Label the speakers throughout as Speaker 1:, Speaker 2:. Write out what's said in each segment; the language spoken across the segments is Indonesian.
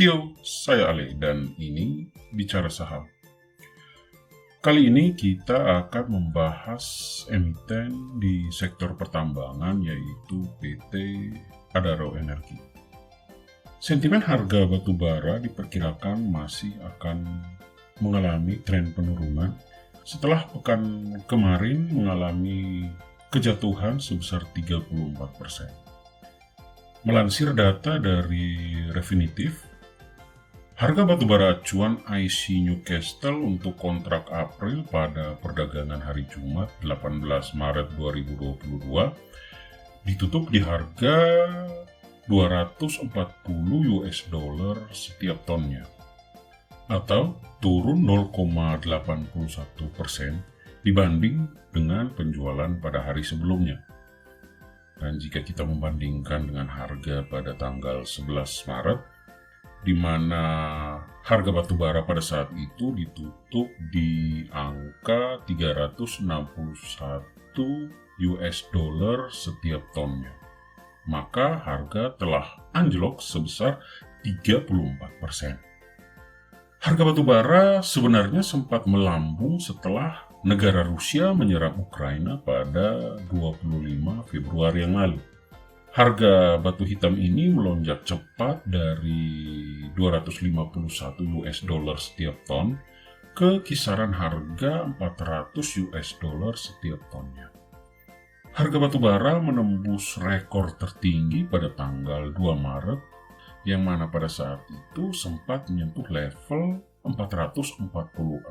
Speaker 1: Sio, saya Ale dan ini Bicara Saham. Kali ini kita akan membahas emiten di sektor pertambangan yaitu PT Adaro Energi. Sentimen harga batubara diperkirakan masih akan mengalami tren penurunan setelah pekan kemarin mengalami kejatuhan sebesar 34%. Melansir data dari Refinitiv, harga batubara acuan IC Newcastle untuk kontrak April pada perdagangan hari Jumat 18 Maret 2022 ditutup di harga $240 setiap tonnya, atau turun 0,81% dibanding dengan penjualan pada hari sebelumnya. Dan jika kita membandingkan dengan harga pada tanggal 11 Maret, di mana harga batubara pada saat itu ditutup di angka $361 setiap tonnya, maka harga telah anjlok sebesar 34%. Harga batubara sebenarnya sempat melambung setelah negara Rusia menyerang Ukraina pada 25 Februari yang lalu. Harga batu hitam ini melonjak cepat dari $251 setiap ton ke kisaran harga $400 setiap tonnya. Harga batubara menembus rekor tertinggi pada tanggal 2 Maret, yang mana pada saat itu sempat menyentuh level $446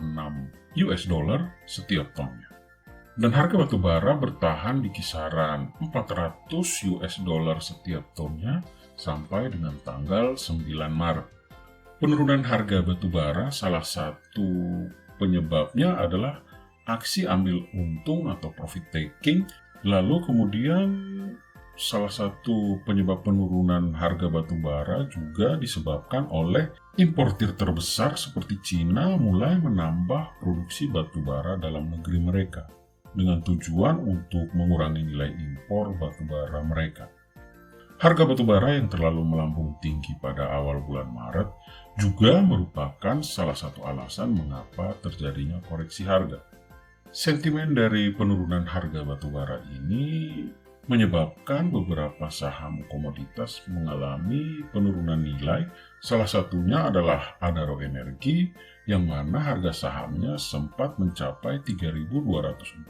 Speaker 1: setiap tonnya. Dan harga batubara bertahan di kisaran $400 setiap tonnya sampai dengan tanggal 9 Maret. Penurunan harga batubara salah satu penyebabnya adalah aksi ambil untung atau profit taking. Lalu kemudian salah satu penyebab penurunan harga batubara juga disebabkan oleh importir terbesar seperti Cina mulai menambah produksi batubara dalam negeri mereka, dengan tujuan untuk mengurangi nilai impor batubara mereka. Harga batubara yang terlalu melambung tinggi pada awal bulan Maret juga merupakan salah satu alasan mengapa terjadinya koreksi harga. Sentimen dari penurunan harga batubara ini menyebabkan beberapa saham komoditas mengalami penurunan nilai. Salah satunya adalah Adaro Energi, yang mana harga sahamnya sempat mencapai 3.240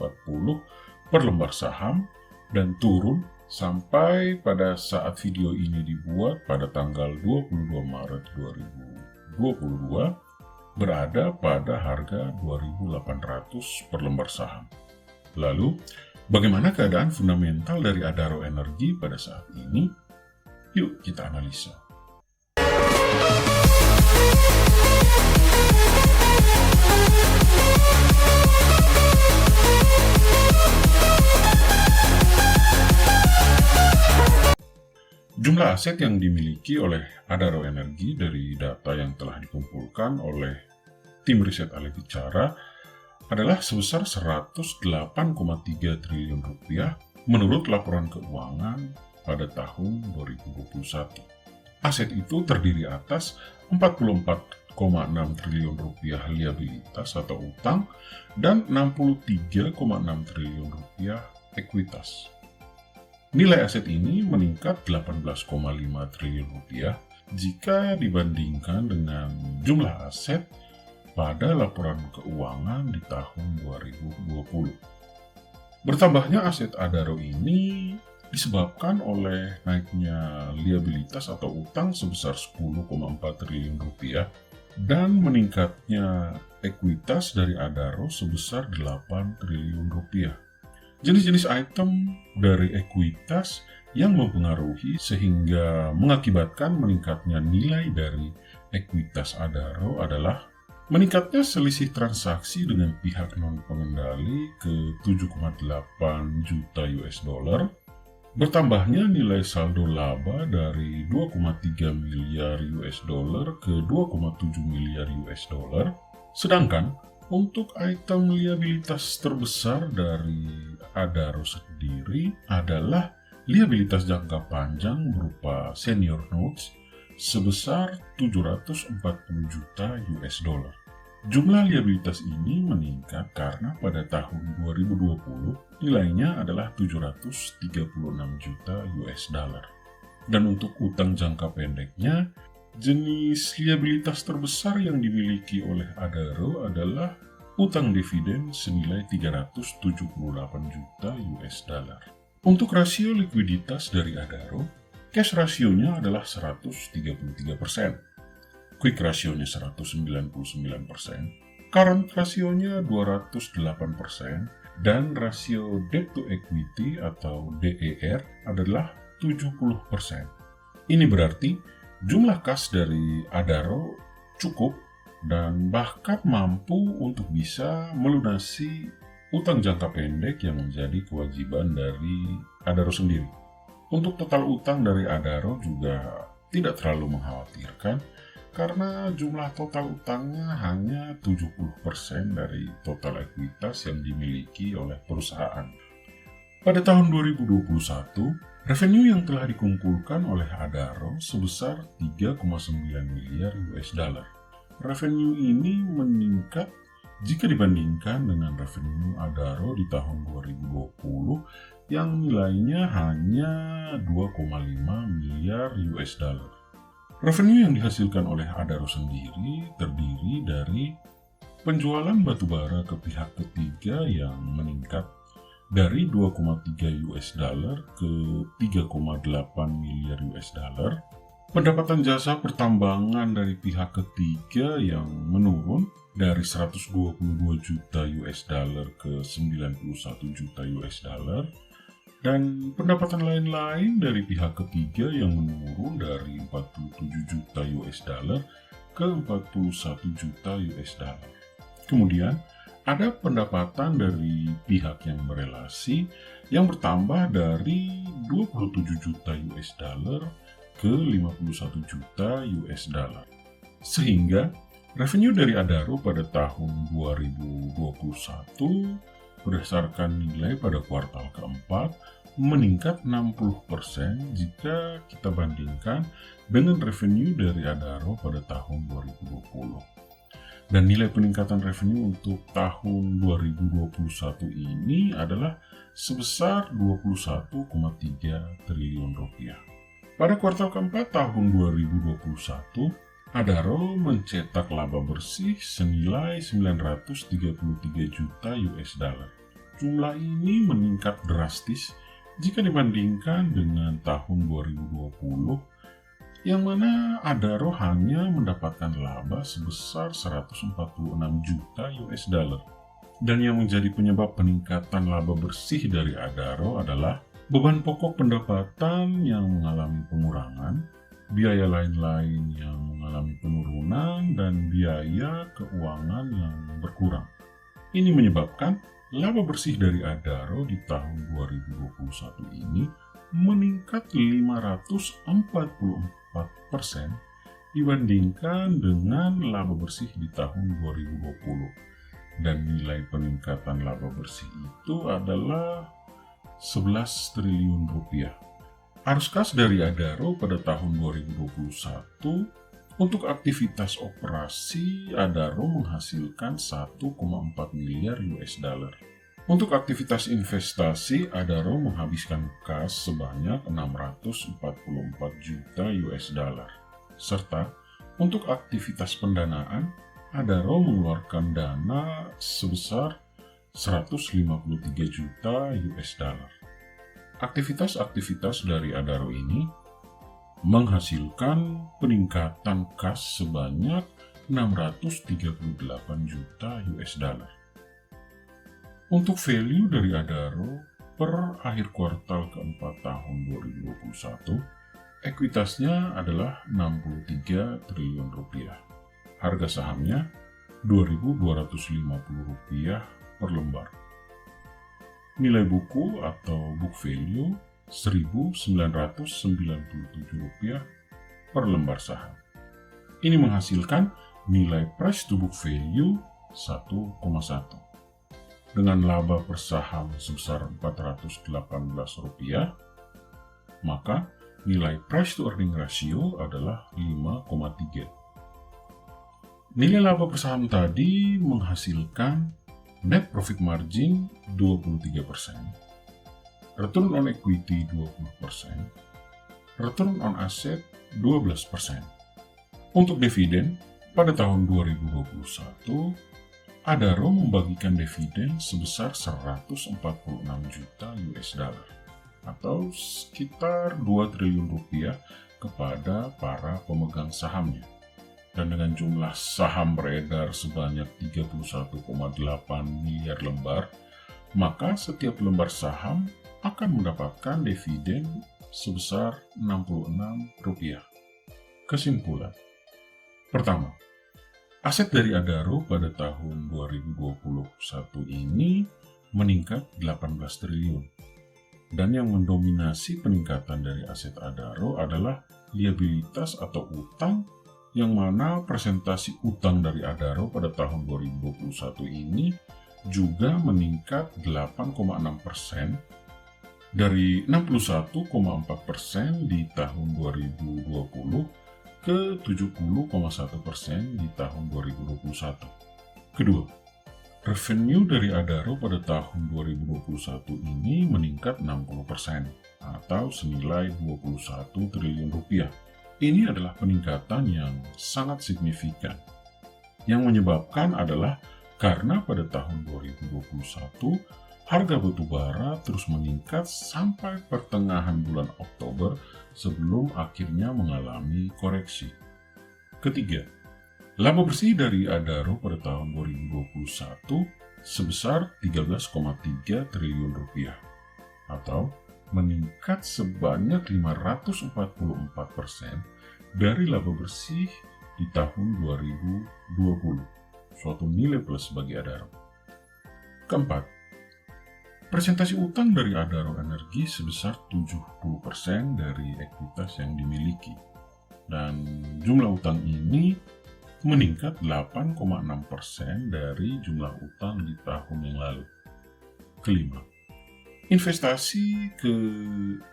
Speaker 1: per lembar saham dan turun sampai pada saat video ini dibuat pada tanggal 22 Maret 2022 berada pada harga 2.800 per lembar saham. Lalu, bagaimana keadaan fundamental dari Adaro Energi pada saat ini? Yuk kita analisa. Jumlah aset yang dimiliki oleh Adaro Energi dari data yang telah dikumpulkan oleh tim riset Ale Bicara adalah sebesar Rp108,3 triliun menurut laporan keuangan pada tahun 2021. Aset itu terdiri atas Rp44,6 triliun liabilitas atau utang dan Rp63,6 triliun ekuitas. Nilai aset ini meningkat Rp18,5 triliun jika dibandingkan dengan jumlah aset pada laporan keuangan di tahun 2020. Bertambahnya aset Adaro ini disebabkan oleh naiknya liabilitas atau utang sebesar Rp10,4 triliun dan meningkatnya ekuitas dari Adaro sebesar Rp8 triliun. Jenis-jenis item dari ekuitas yang mempengaruhi sehingga mengakibatkan meningkatnya nilai dari ekuitas Adaro adalah meningkatnya selisih transaksi dengan pihak non-pengendali ke $7,8 juta, bertambahnya nilai saldo laba dari $2,3 miliar ke $2,7 miliar, sedangkan untuk item liabilitas terbesar dari Adaro sendiri adalah liabilitas jangka panjang berupa senior notes sebesar 740 juta US dollar. Jumlah liabilitas ini meningkat karena pada tahun 2020 nilainya adalah 736 juta US dollar. Dan untuk utang jangka pendeknya, jenis liabilitas terbesar yang dimiliki oleh Adaro adalah utang dividen senilai 378 juta US dollar. Untuk rasio likuiditas dari Adaro, cash rasionya adalah 133%. Quick rasionya 199%, current rasionya 208%, dan rasio debt to equity atau DER adalah 70%. Ini berarti jumlah kas dari Adaro cukup dan bahkan mampu untuk bisa melunasi utang jangka pendek yang menjadi kewajiban dari Adaro sendiri. Untuk total utang dari Adaro juga tidak terlalu mengkhawatirkan, karena jumlah total utangnya hanya 70% dari total ekuitas yang dimiliki oleh perusahaan. Pada tahun 2021, revenue yang telah dikumpulkan oleh Adaro sebesar 3,9 miliar US dollar. Revenue ini meningkat jika dibandingkan dengan revenue Adaro di tahun 2020 yang nilainya hanya 2,5 miliar US dollar. Revenue yang dihasilkan oleh Adaro sendiri terdiri dari penjualan batubara ke pihak ketiga yang meningkat dari 2,3 US dollar ke 3,8 miliar US dollar, pendapatan jasa pertambangan dari pihak ketiga yang menurun dari 122 juta US dollar ke 91 juta US dollar, dan pendapatan lain-lain dari pihak ketiga yang menurun dari 47 juta US dollar ke 41 juta US dollar. Kemudian, ada pendapatan dari pihak yang berelasi yang bertambah dari 27 juta US dollar ke 51 juta US dollar. Sehingga, revenue dari Adaro pada tahun 2021 berdasarkan nilai pada kuartal keempat meningkat 60% jika kita bandingkan dengan revenue dari Adaro pada tahun 2020. Dan nilai peningkatan revenue untuk tahun 2021 ini adalah sebesar 21,3 triliun rupiah. Pada kuartal keempat tahun 2021, Adaro mencetak laba bersih senilai 933 juta US dollar. Jumlah ini meningkat drastis jika dibandingkan dengan tahun 2020, yang mana Adaro hanya mendapatkan laba sebesar 146 juta US dollar. Dan yang menjadi penyebab peningkatan laba bersih dari Adaro adalah beban pokok pendapatan yang mengalami pengurangan, biaya lain-lain yang mengalami penurunan, dan biaya keuangan yang berkurang. Ini menyebabkan laba bersih dari Adaro di tahun 2021 ini meningkat 544% dibandingkan dengan laba bersih di tahun 2020. Dan nilai peningkatan laba bersih itu adalah 11 triliun rupiah. Arus kas dari Adaro pada tahun 2021 untuk aktivitas operasi Adaro menghasilkan 1,4 miliar US dollar. Untuk aktivitas investasi, Adaro menghabiskan kas sebanyak 644 juta US dollar. Serta untuk aktivitas pendanaan, Adaro mengeluarkan dana sebesar 153 juta US dollar. Aktivitas-aktivitas dari Adaro ini menghasilkan peningkatan kas sebanyak 638 juta US dollar. Untuk value dari Adaro per akhir kuartal keempat tahun 2021, ekuitasnya adalah 63 triliun rupiah. Harga sahamnya Rp2.250 per lembar. Nilai buku atau book value Rp1.997 per lembar saham. Ini menghasilkan nilai price to book value 1,1. Dengan laba per saham sebesar Rp418, maka Nilai price to earning ratio adalah 5,3. Nilai laba per saham tadi menghasilkan net profit margin 23%, return on equity 20%, return on asset 12%. Untuk dividen, pada tahun 2021, Adaro membagikan dividen sebesar 146 juta US dollar atau sekitar 2 triliun rupiah kepada para pemegang sahamnya. Dan dengan jumlah saham beredar sebanyak 31,8 miliar lembar, maka setiap lembar saham akan mendapatkan dividen sebesar Rp66. Kesimpulan. Pertama, aset dari Adaro pada tahun 2021 ini meningkat 18 triliun. Dan yang mendominasi peningkatan dari aset Adaro adalah liabilitas atau utang, yang mana presentasi utang dari Adaro pada tahun 2021 ini juga meningkat 8,6% dari 61,4% di tahun 2020 ke 70,1% di tahun 2021. Kedua, revenue dari Adaro pada tahun 2021 ini meningkat 60% atau senilai 21 triliun rupiah. Ini adalah peningkatan yang sangat signifikan. Yang menyebabkan adalah karena pada tahun 2021, harga batu bara terus meningkat sampai pertengahan bulan Oktober sebelum akhirnya mengalami koreksi. Ketiga, laba bersih dari Adaro pada tahun 2021 sebesar 13,3 triliun rupiah atau meningkat sebanyak 544% dari laba bersih di tahun 2020, suatu nilai plus bagi Adaro. Keempat, presentasi utang dari Adaro Energi sebesar 70% dari ekuitas yang dimiliki, dan jumlah utang ini meningkat 8,6% dari jumlah utang di tahun yang lalu. Kelima, investasi ke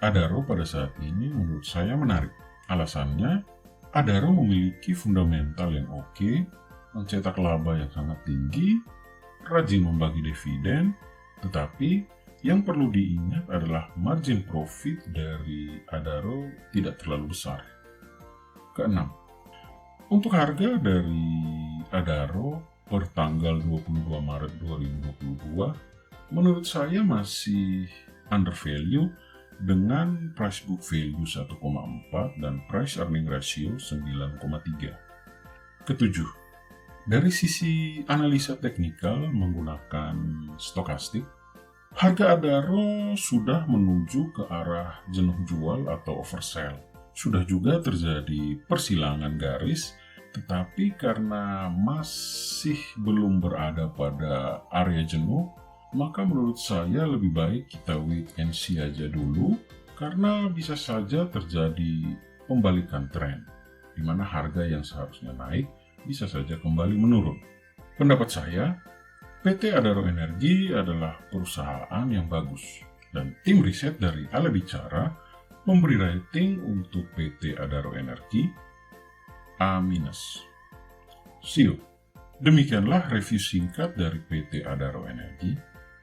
Speaker 1: Adaro pada saat ini menurut saya menarik. Alasannya, Adaro memiliki fundamental yang oke, mencetak laba yang sangat tinggi, rajin membagi dividen, tetapi yang perlu diingat adalah margin profit dari Adaro tidak terlalu besar. Keenam, untuk harga dari Adaro per tanggal 22 Maret 2022, menurut saya masih undervalue dengan price book value 1,4 dan price earning ratio 9,3. Ketujuh, dari sisi analisa teknikal menggunakan stokastik, harga Adaro sudah menuju ke arah jenuh jual atau oversell. Sudah juga terjadi persilangan garis, tetapi karena masih belum berada pada area jenuh, maka menurut saya lebih baik kita wait and see aja dulu, karena bisa saja terjadi pembalikan tren, di mana harga yang seharusnya naik bisa saja kembali menurun. Pendapat saya, PT Adaro Energi adalah perusahaan yang bagus, dan tim riset dari Ala Bicara memberi rating untuk PT Adaro Energi A-. See you. Demikianlah review singkat dari PT Adaro Energi.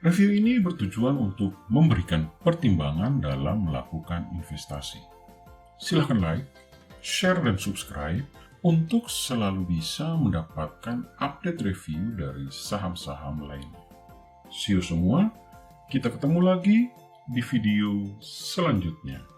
Speaker 1: Review ini bertujuan untuk memberikan pertimbangan dalam melakukan investasi. Silahkan like, share, dan subscribe untuk selalu bisa mendapatkan update review dari saham-saham lainnya. See you semua, kita ketemu lagi di video selanjutnya.